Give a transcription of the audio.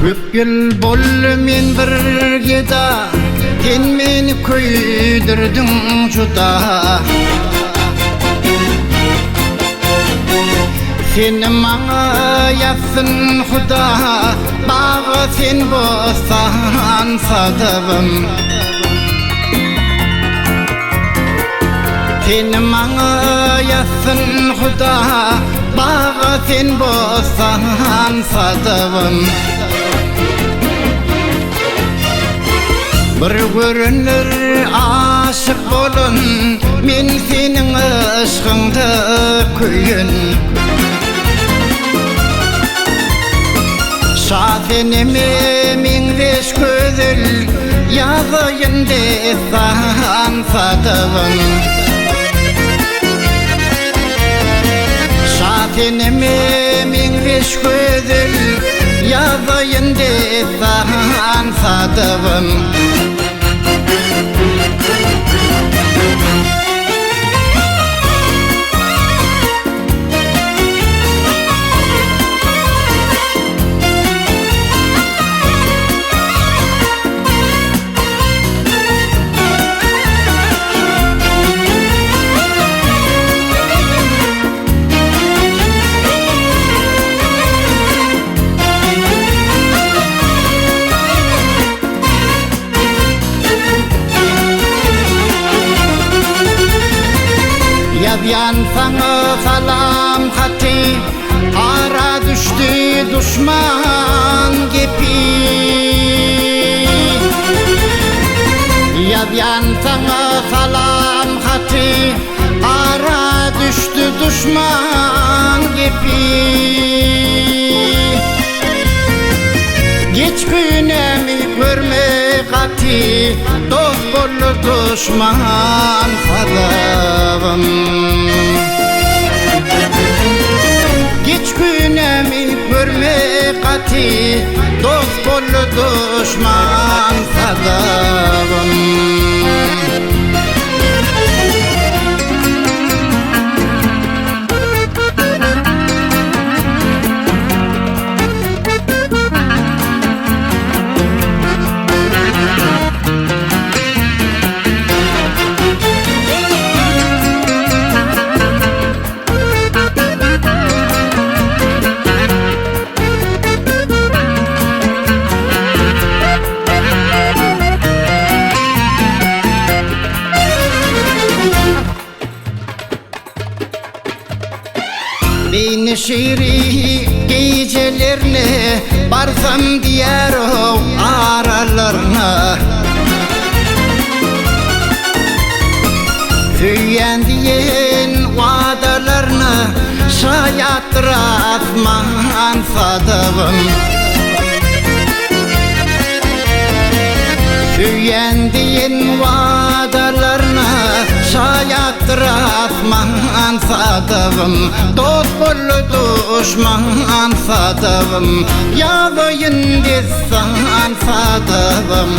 Köp yıl bol men birgeda, sen meni köydürdün juda. Sen maňa ýatsyn Huda, bagy sen bolsan sadabym. Sen maňa ýatsyn Huda, bagy sen bolsan sadabym. Bir görünür aşık bolun, men seniň aşkyňda köýün. Şafinime minreş gözül, ýazyň desan sadabym. Şafinime minreş gözül, ýazyň desan sadabym. Yazyan sana salam hati, ara düştü düşman gepi. Yazyan sana salam hati, ara düştü düşman gepi. Geç günemi görme gati, dost bollu düşman sadabym. Geç günemi görme gati, dost bollu düşman sadabym. Beni şiiri gecelerine, barsam diğer o aralarına. Söyleyen diyen vadalarına, şayat rasman sadabım. Söyleyen diyen vadalarına, şayat rasman sadabım. Dost bollu düşman sadabım, ýazyň desan sadabym.